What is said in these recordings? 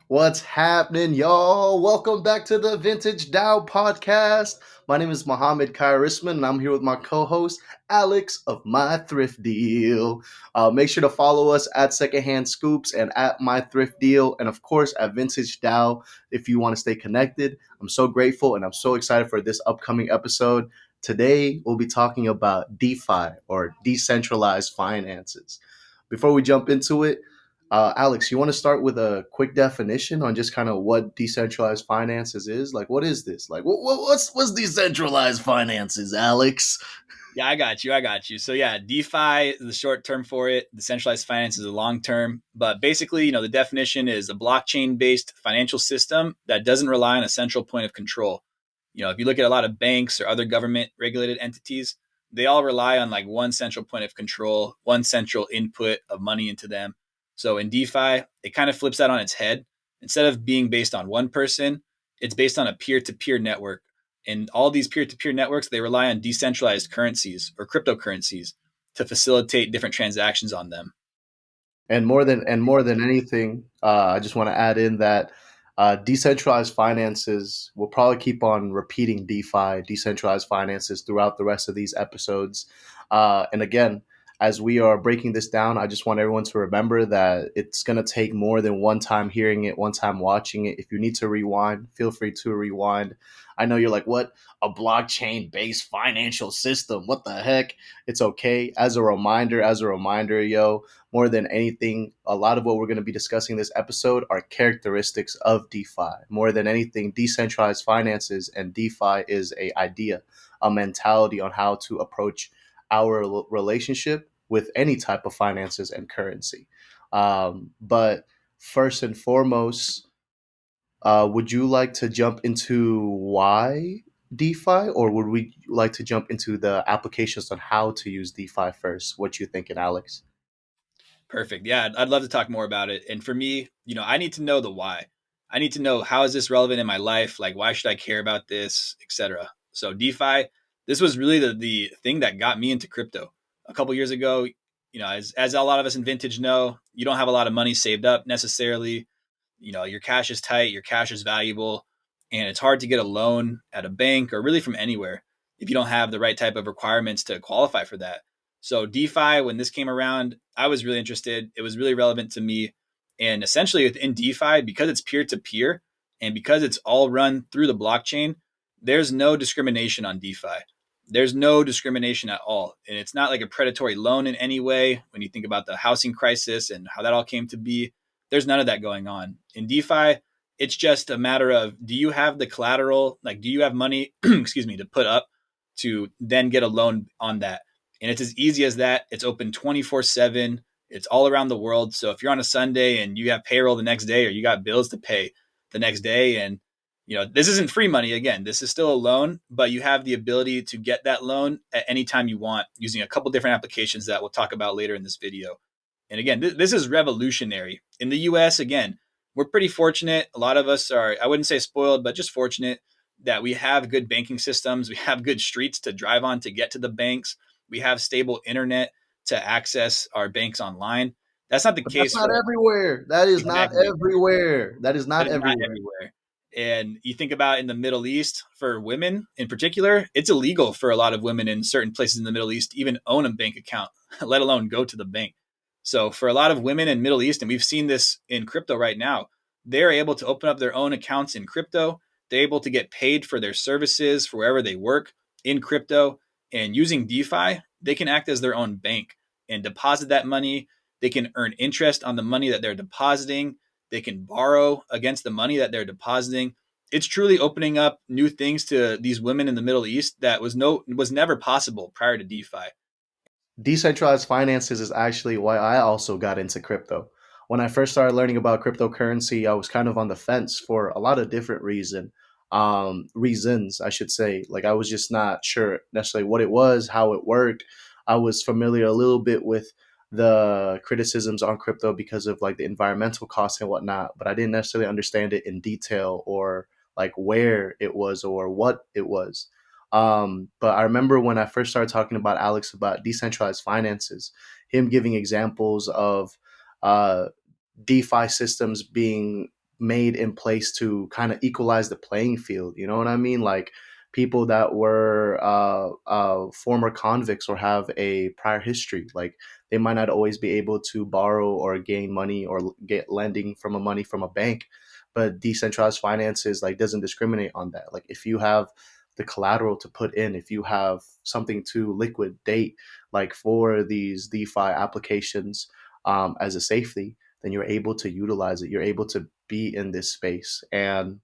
What's happening, y'all? Welcome back to the Vintage DAO podcast. My name is Mohammed Kairisman, and I'm here with my co-host Alex of My Thrift Deal. Make sure to follow us at Secondhand Scoops and at My Thrift Deal, and of course at Vintage DAO if you want to stay connected. I'm so grateful, and I'm so excited for this upcoming episode. Today we'll be talking about DeFi or decentralized finances. Before we jump into it, Alex, you want to start with a quick definition on just kind of what decentralized finances is? Like, what is this? Like, what's decentralized finances, Alex? Yeah, I got you. I got you. So yeah, DeFi is the short term for it. Decentralized finance is the long term. But basically, the definition is a blockchain based financial system that doesn't rely on a central point of control. If you look at a lot of banks or other government regulated entities, they all rely on like one central point of control, one central input of money into them. So in DeFi, it kind of flips that on its head. Instead of being based on one person, it's based on a peer to peer network. And all these peer-to-peer networks, they rely on decentralized currencies or cryptocurrencies to facilitate different transactions on them. And more than anything, I just want to add in that decentralized finances will probably keep on repeating DeFi, decentralized finances throughout the rest of these episodes. And again, as we are breaking this down, I just want everyone to remember that it's going to take more than one time hearing it, one time watching it. If you need to rewind, feel free to rewind. I know you're like, what? A blockchain based financial system? What the heck? It's okay. As a reminder, yo, more than anything, a lot of what we're going to be discussing this episode are characteristics of DeFi. More than anything, decentralized finances and DeFi is a idea, a mentality on how to approach our relationship with any type of finances and currency. But first and foremost, would you like to jump into why DeFi, or would we like to jump into the applications on how to use DeFi first? What you thinking, Alex? Perfect. Yeah, I'd love to talk more about it. And for me, I need to know the why. I need to know, how is this relevant in my life? Like, why should I care about this, etc. So DeFi, this was really the thing that got me into crypto. A couple years ago, as a lot of us in vintage know, you don't have a lot of money saved up necessarily. Your cash is tight, your cash is valuable, and it's hard to get a loan at a bank or really from anywhere if you don't have the right type of requirements to qualify for that. So DeFi, when this came around, I was really interested. It was really relevant to me. And essentially within DeFi, because it's peer to peer and because it's all run through the blockchain, there's no discrimination on DeFi. There's no discrimination at all. And it's not like a predatory loan in any way. When you think about the housing crisis and how that all came to be, there's none of that going on. In DeFi, it's just a matter of, do you have the collateral? Like, do you have money, excuse me, to put up to then get a loan on that? And it's as easy as that. It's open 24/7. It's all around the world. So if you're on a Sunday and you have payroll the next day, or you got bills to pay the next day, and this isn't free money. Again, this is still a loan, but you have the ability to get that loan at any time you want using a couple different applications that we'll talk about later in this video. And again, this is revolutionary. In the US, again, we're pretty fortunate. A lot of us are, I wouldn't say spoiled, but just fortunate that we have good banking systems. We have good streets to drive on to get to the banks. We have stable internet to access our banks online. That's not the But that's case not for everywhere. That is not exactly. everywhere. That is That not is not everywhere. everywhere. And you think about in the Middle East, for women in particular, it's illegal for a lot of women in certain places in the Middle East to even own a bank account, let alone go to the bank. So for a lot of women in Middle East, and we've seen this in crypto right now, they're able to open up their own accounts in crypto. They're able to get paid for their services for wherever they work in crypto. And using DeFi, they can act as their own bank and deposit that money. They can earn interest on the money that they're depositing. They can borrow against the money that they're depositing. It's truly opening up new things to these women in the Middle East that was never possible prior to DeFi. Decentralized finances is actually why I also got into crypto. When I first started learning about cryptocurrency, I was kind of on the fence for a lot of different reasons, I should say. Like, I was just not sure necessarily what it was, how it worked. I was familiar a little bit with the criticisms on crypto because of like the environmental costs and whatnot, but I didn't necessarily understand it in detail or like where it was or what it was. But I remember when I first started talking about Alex about decentralized finances, him giving examples of uh, DeFi systems being made in place to kind of equalize the playing field. You know what I mean? Like people that were former convicts or have a prior history, like they might not always be able to borrow or gain money or get lending from a money from a bank, but decentralized finances like doesn't discriminate on that. Like if you have the collateral to put in, if you have something to liquidate, like for these DeFi applications as a safety, then you're able to utilize it. You're able to be in this space. And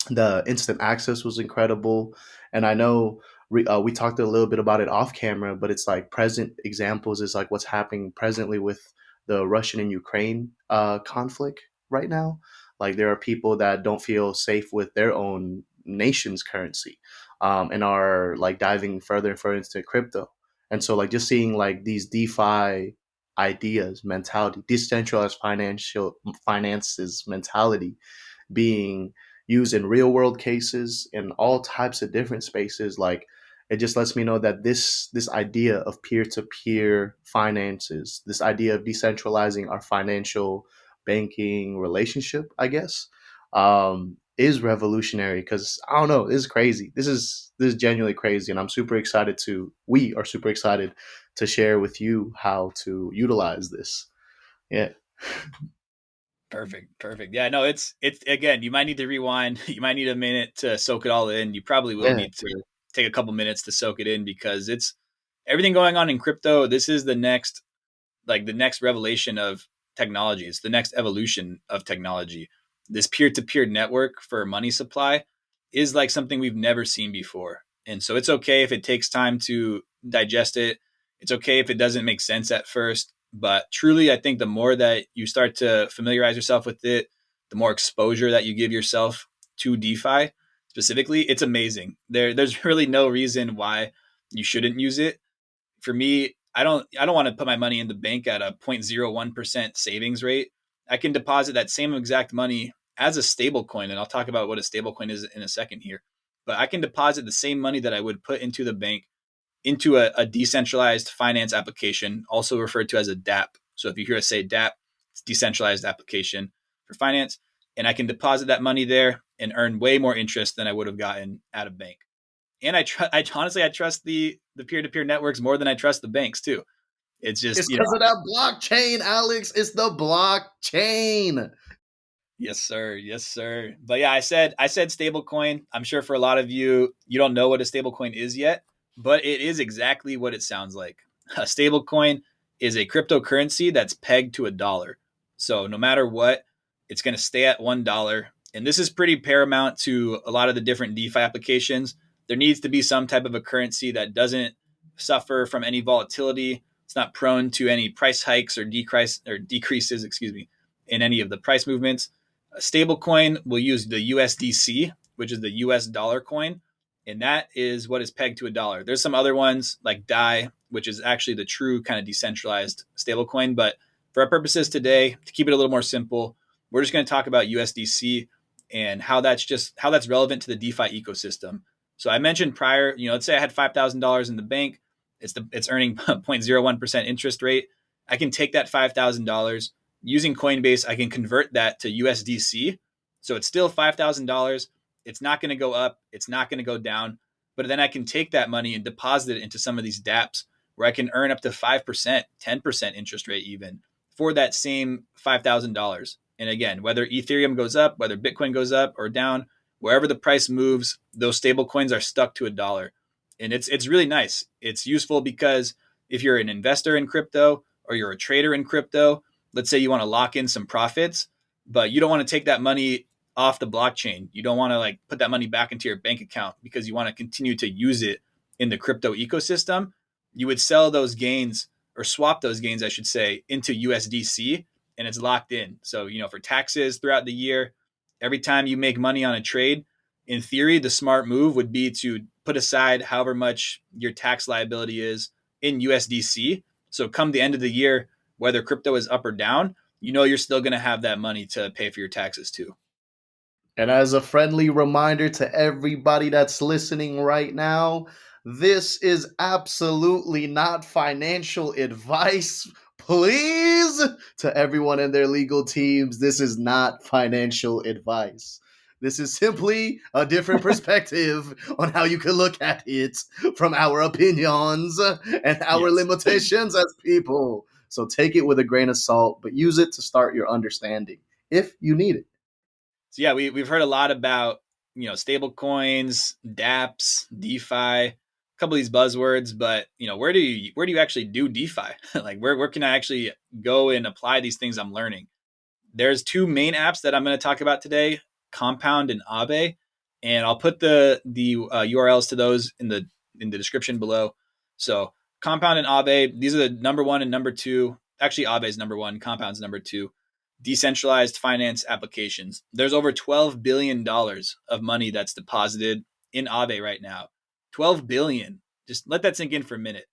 the instant access was incredible. And I know we talked a little bit about it off camera, but it's like present examples is like what's happening presently with the Russian and Ukraine conflict right now. Like there are people that don't feel safe with their own nation's currency, and are like diving further and further into crypto. And so like just seeing like these DeFi ideas, mentality, decentralized financial finances mentality being used in real world cases in all types of different spaces, like it just lets me know that this idea of peer-to-peer finances, this idea of decentralizing our financial banking relationship, I guess, is revolutionary. Because I don't know, this is crazy. This is genuinely crazy, and I'm super excited to we are super excited to share with you how to utilize this. Yeah. Perfect. Perfect. Yeah, no, it's again, you might need to rewind. You might need a minute to soak it all in. You probably will Yeah. need to take a couple minutes to soak it in because it's everything going on in crypto. This is the next like the next revelation of technology. It's the next evolution of technology. This peer-to-peer network for money supply is like something we've never seen before. And so it's okay if it takes time to digest it. It's okay if it doesn't make sense at first. But truly, I think the more that you start to familiarize yourself with it, the more exposure that you give yourself to DeFi specifically, it's amazing. There's really no reason why you shouldn't use it. For me, I don't want to put my money in the bank at a 0.01% savings rate. I can deposit that same exact money as a stable coin, and I'll talk about what a stable coin is in a second here. But I can deposit the same money that I would put into the bank into a decentralized finance application, also referred to as a DApp. So if you hear us say DApp, it's decentralized application for finance. And I can deposit that money there and earn way more interest than I would have gotten at a bank. And I honestly I trust the peer to peer networks more than I trust the banks too. It's just It's because of that blockchain, Alex. It's the blockchain. yes sir, yes sir. But yeah, I said stablecoin. I'm sure for a lot of you, you don't know what a stablecoin is yet, but it is exactly what it sounds like. A stablecoin is a cryptocurrency that's pegged to a dollar. So no matter what, it's going to stay at $1. And this is pretty paramount to a lot of the different DeFi applications. There needs to be some type of a currency that doesn't suffer from any volatility. It's not prone to any price hikes or decreases, excuse me, in any of the price movements. A stablecoin will use the USDC, which is the US dollar coin, and that is what is pegged to a dollar. There's some other ones like DAI, which is actually the true kind of decentralized stablecoin. But for our purposes today, to keep it a little more simple, we're just going to talk about USDC and how that's relevant to the DeFi ecosystem. So I mentioned prior, let's say I had $5,000 in the bank. It's earning 0.01% interest rate. I can take that $5,000 using Coinbase. I can convert that to USDC. So it's still $5,000. It's not going to go up. It's not going to go down. But then I can take that money and deposit it into some of these DApps where I can earn up to 5%, 10% interest rate even for that same $5,000. And again, whether Ethereum goes up, whether Bitcoin goes up or down, wherever the price moves, those stable coins are stuck to a dollar. And it's really nice. It's useful because if you're an investor in crypto or you're a trader in crypto, let's say you want to lock in some profits, but you don't want to take that money off the blockchain. You don't want to like put that money back into your bank account because you want to continue to use it in the crypto ecosystem. You would sell those gains or swap those gains, I should say, into USDC and it's locked in. So, for taxes throughout the year, every time you make money on a trade, in theory, the smart move would be to put aside however much your tax liability is in USDC. So come the end of the year, whether crypto is up or down, you're still going to have that money to pay for your taxes too. And as a friendly reminder to everybody that's listening right now, this is absolutely not financial advice. please, to everyone and their legal teams, this is not financial advice. This is simply a different perspective on how you can look at it from our opinions and our Yes. limitations as people. So take it with a grain of salt, but use it to start your understanding if you need it. So yeah, we've heard a lot about, stable coins, dApps, DeFi, a couple of these buzzwords, but where do you actually do DeFi? Like where can I actually go and apply these things I'm learning? There's two main apps that I'm going to talk about today, Compound and Aave, and I'll put the URLs to those in the description below. So Compound and Aave, these are the number one and number two. Actually, Aave is number one, Compound's number two. Decentralized finance applications. There's over $12 billion of money that's deposited in Aave right now. 12 billion. Just let that sink in for a minute.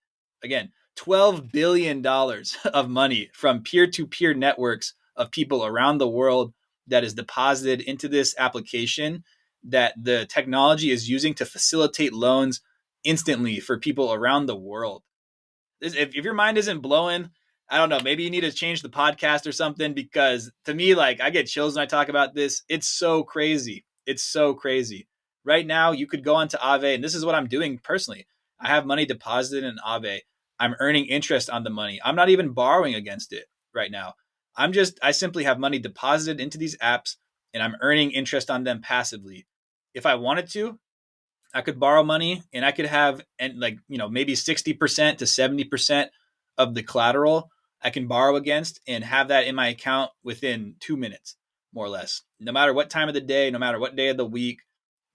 Again, $12 billion of money from peer-to-peer networks of people around the world that is deposited into this application that the technology is using to facilitate loans instantly for people around the world. If your mind isn't blowing, I don't know, maybe you need to change the podcast or something, because to me, like, I get chills when I talk about this. It's so crazy. It's so crazy. Right now, you could go onto Aave, and this is what I'm doing personally. I have money deposited in Aave. I'm earning interest on the money. I'm not even borrowing against it right now. I simply have money deposited into these apps, and I'm earning interest on them passively. If I wanted to, I could borrow money and I could have, and like, maybe 60% to 70% of the collateral I can borrow against and have that in my account within 2 minutes, more or less. No matter what time of the day, no matter what day of the week,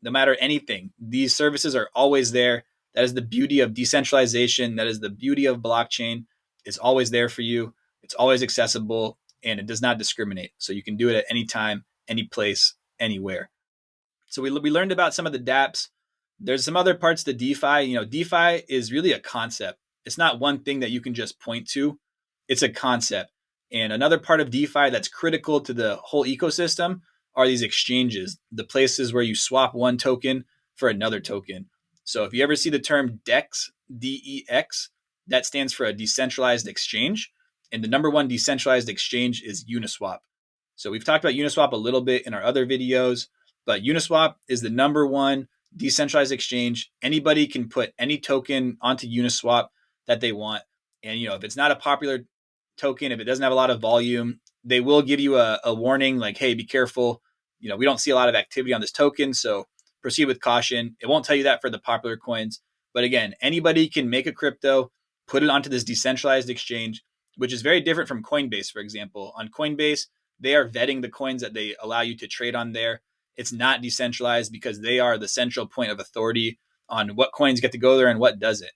no matter anything, these services are always there. That is the beauty of decentralization. That is the beauty of blockchain. It's always there for you. It's always accessible, and it does not discriminate. So you can do it at any time, any place, anywhere. So we learned about some of the dApps. There's some other parts to DeFi. DeFi is really a concept. It's not one thing that you can just point to. It's a concept. And another part of DeFi that's critical to the whole ecosystem are these exchanges, the places where you swap one token for another token. So if you ever see the term DEX, DEX, that stands for a decentralized exchange. And the number one decentralized exchange is Uniswap. So we've talked about Uniswap a little bit in our other videos, but Uniswap is the number one decentralized exchange. Anybody can put any token onto Uniswap that they want. And, if it's not a popular token, if it doesn't have a lot of volume, they will give you a warning like, hey, be careful. We don't see a lot of activity on this token, so proceed with caution. It won't tell you that for the popular coins. But again, anybody can make a crypto, put it onto this decentralized exchange, which is very different from Coinbase, for example. On Coinbase, they are vetting the coins that they allow you to trade on there. It's not decentralized because they are the central point of authority on what coins get to go there and what doesn't.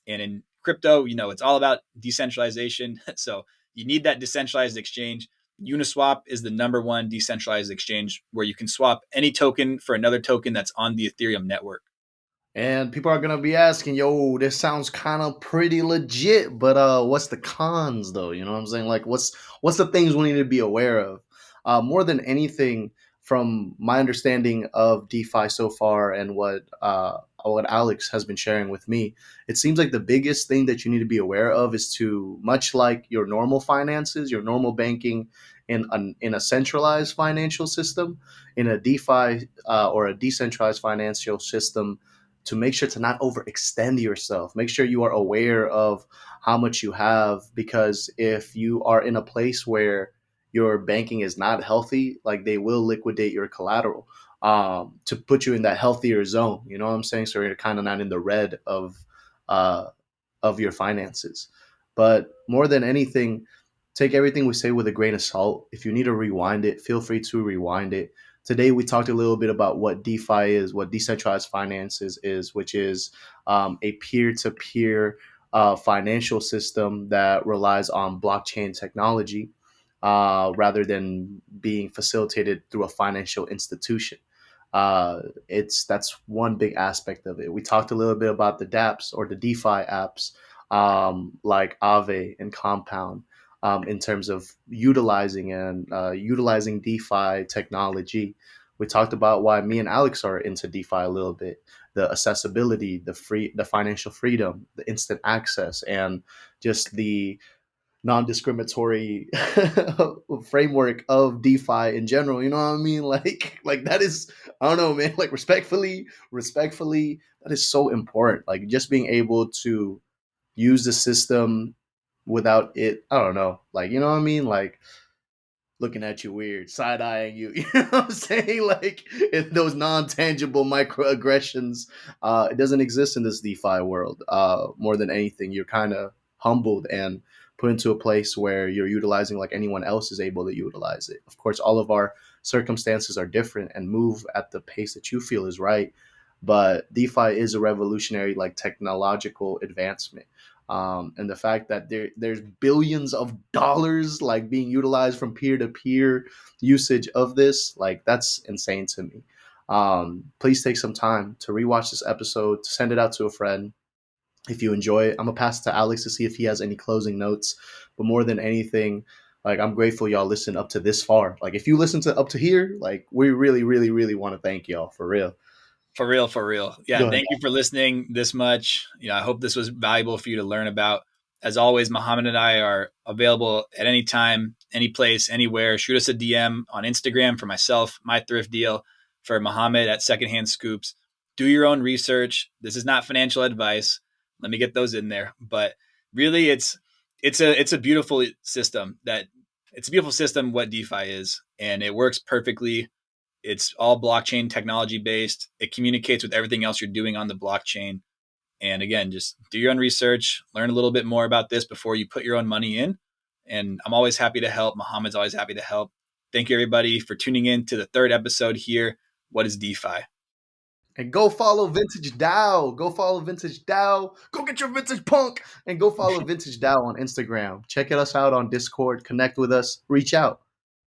And in crypto, it's all about decentralization. So you need that decentralized exchange. Uniswap is the number one decentralized exchange where you can swap any token for another token that's on the Ethereum network. And people are gonna be asking, yo, this sounds kind of pretty legit, but what's the cons though? You know what I'm saying? Like what's the things we need to be aware of? More than anything, from my understanding of DeFi so far and what Alex has been sharing with me, it seems like the biggest thing that you need to be aware of is to, much like your normal finances, your normal banking in a centralized financial system, in a DeFi or a decentralized financial system, to make sure to not overextend yourself. Make sure you are aware of how much you have, because if you are in a place where your banking is not healthy, like, they will liquidate your collateral to put you in that healthier zone. You know what I'm saying? So you're kind of not in the red uh, of your finances. But more than anything, take everything we say with a grain of salt. If you need to rewind it, feel free to rewind it. Today, we talked a little bit about what DeFi is, what decentralized finances is, which is a peer to peer financial system that relies on blockchain technology rather than being facilitated through a financial institution. It's That's one big aspect of it. We talked a little bit about the dApps or the DeFi apps like Aave and Compound in terms of utilizing DeFi technology. We talked about why me and Alex are into DeFi a little bit: the accessibility, the financial freedom, the instant access, and just non-discriminatory framework of DeFi in general. You know what I mean? Like that is, I don't know, man. Like respectfully, that is so important. Like just being able to use the system without it. I don't know. Like you know what I mean? Like looking at you weird, side eyeing you. You know what I'm saying? Like those non tangible microaggressions, it doesn't exist in this DeFi world. More than anything, you're kind of humbled and put into a place where you're utilizing like anyone else is able to utilize it. Of course, all of our circumstances are different and move at the pace that you feel is right. But DeFi is a revolutionary, like technological advancement, and the fact that there's billions of dollars like being utilized from peer to peer usage of this, like that's insane to me. Please take some time to rewatch this episode, to send it out to a friend if you enjoy it. I'm gonna pass it to Alex to see if he has any closing notes. But more than anything, like I'm grateful y'all listen up to this far. Like if you listen to up to here, like we really, really, really want to thank y'all for real. For real, for real. Yeah, Go ahead. thank you for listening this much. I hope this was valuable for you to learn about. As always, Muhammad and I are available at any time, any place, anywhere. Shoot us a DM on Instagram for myself, my thrift deal, for Muhammad at Secondhand Scoops. Do your own research. This is not financial advice. Let me get those in there. But really, it's a beautiful system what DeFi is, and it works perfectly. It's all blockchain technology based. It communicates with everything else you're doing on the blockchain. And again, just do your own research, learn a little bit more about this before you put your own money in. And I'm always happy to help. Mohammed's always happy to help. Thank you, everybody, for tuning in to the third episode here. What is DeFi? And go follow Vintage DAO. Go follow Vintage DAO. Go get your Vintage Punk. And go follow Vintage DAO on Instagram. Check us out on Discord. Connect with us. Reach out.